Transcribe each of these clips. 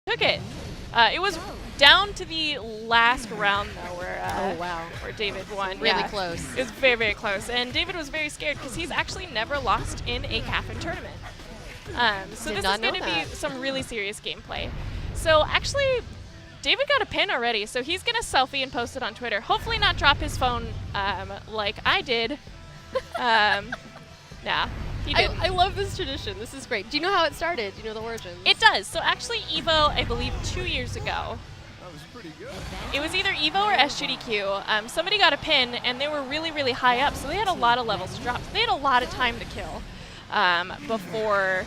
took it. It was down to the last round, though, where David won. Really close. It was very, very close. And David was very scared because he's actually never lost in a Catherine tournament. So this is going to be some really serious gameplay. So actually, David got a pin already, so he's going to selfie and post it on Twitter. Hopefully not drop his phone like I did. Nah. I love this tradition. This is great. Do you know how it started? Do you know the origins? It does. So actually, EVO, I believe 2 years ago. That was pretty good. It was either EVO or SGDQ. Somebody got a pin, and they were really, really high up, so they had a lot of levels to drop. So they had a lot of time to kill before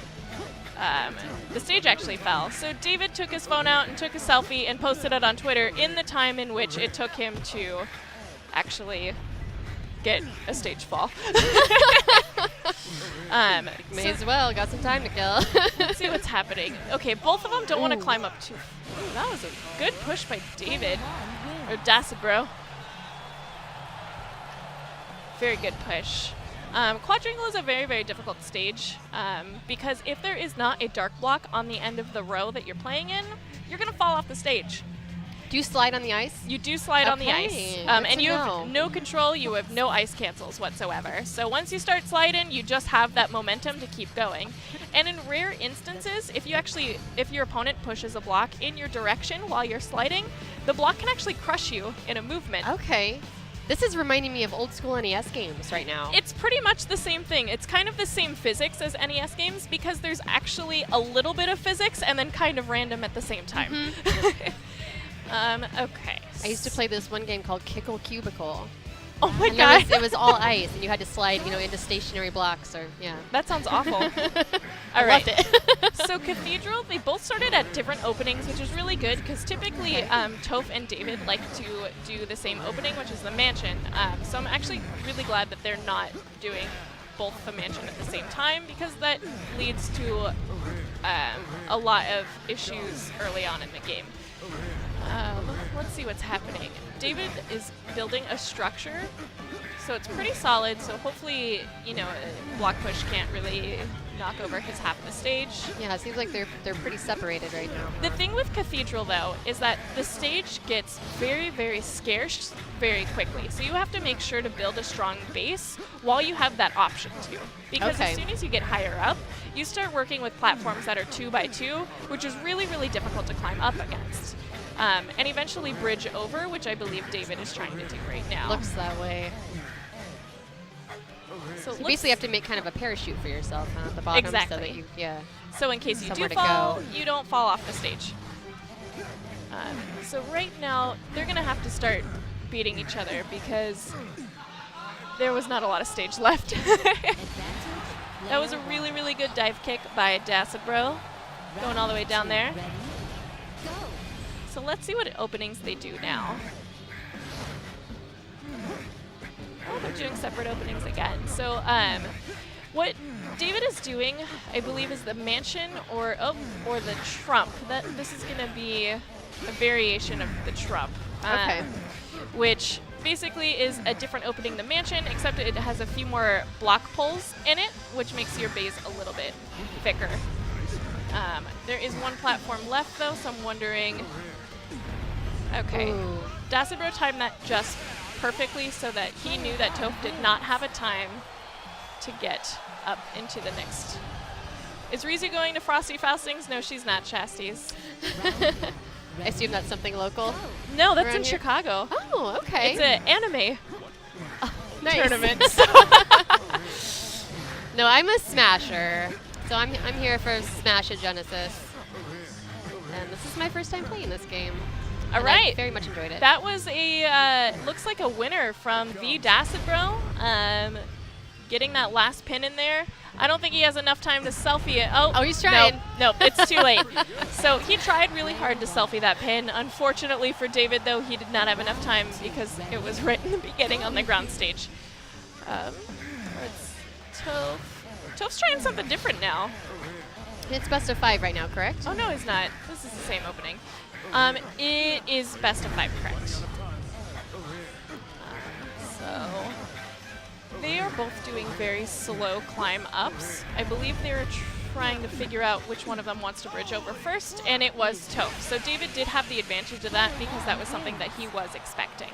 the stage actually fell. So David took his phone out and took a selfie and posted it on Twitter in the time in which it took him to actually get a stage fall. May as well. Got some time to kill. Let's see what's happening. Okay, both of them don't want to climb up too. Ooh, that was a good push by David. Or Dacidbro. Very good push. Quadrangle is a very, very difficult stage because if there is not a dark block on the end of the row that you're playing in, you're going to fall off the stage. Do you slide on the ice? You do slide on the ice. And you have no control, you have no ice cancels whatsoever. So once you start sliding, you just have that momentum to keep going. And in rare instances, if your opponent pushes a block in your direction while you're sliding, the block can actually crush you in a movement. Okay. This is reminding me of old school NES games right now. It's pretty much the same thing. It's kind of the same physics as NES games because there's actually a little bit of physics and then kind of random at the same time. Okay. I used to play this one game called Kickle Cubicle. Oh my god. It was all ice, and you had to slide, into stationary blocks, or yeah. That sounds awful. All right. So Cathedral, they both started at different openings, which is really good because typically Toph and David like to do the same opening, which is the mansion. So I'm actually really glad that they're not doing both the mansion at the same time because that leads to a lot of issues early on in the game. Let's see what's happening. David is building a structure, so it's pretty solid, so hopefully, block push can't really knock over his half of the stage. Yeah, it seems like they're pretty separated right now. The thing with Cathedral, though, is that the stage gets very, very scarce very quickly, so you have to make sure to build a strong base while you have that option, too. Because as soon as you get higher up, you start working with platforms that are 2x2, which is really, really difficult to climb up against. And eventually bridge over, which I believe David is trying to do right now. Looks that way. So you basically have to make kind of a parachute for yourself at the bottom. Exactly. So that you, so in case you do fall, you don't fall off the stage. So right now, they're going to have to start beating each other because there was not a lot of stage left. That was a really, really good dive kick by Dacidbro, going all the way down there. So let's see what openings they do now. Oh, they're doing separate openings again. So what David is doing, I believe, is the mansion or the trump. This is going to be a variation of the trump. Which basically is a different opening than mansion, except it has a few more block pulls in it, which makes your base a little bit thicker. There is one platform left, though, so I'm wondering... Okay. Dacidbro timed that just perfectly so that he knew that Toph did not have a time to get up into the next. Is Rizu going to Frosty Faustings? No, she's not, Shasties. I assume that's something local? No, that's in Chicago. Oh, okay. It's an anime tournament. No, I'm a Smasher. So I'm here for Smash at Genesis. And this is my first time playing this game. All right. I very much enjoyed it. That was looks like a winner from the Dacidbro. Getting that last pin in there. I don't think he has enough time to selfie it. Oh, he's trying. No, it's too late. So he tried really hard to selfie that pin. Unfortunately for David, though, he did not have enough time because it was right in the beginning on the ground stage. It's Toph. Toph's trying something different now. It's best of 5 right now, correct? Oh, no, he's not. This is the same opening. It is best of 5, correct. So they are both doing very slow climb ups. I believe they're trying to figure out which one of them wants to bridge over first, and it was Toph. So David did have the advantage of that because that was something that he was expecting.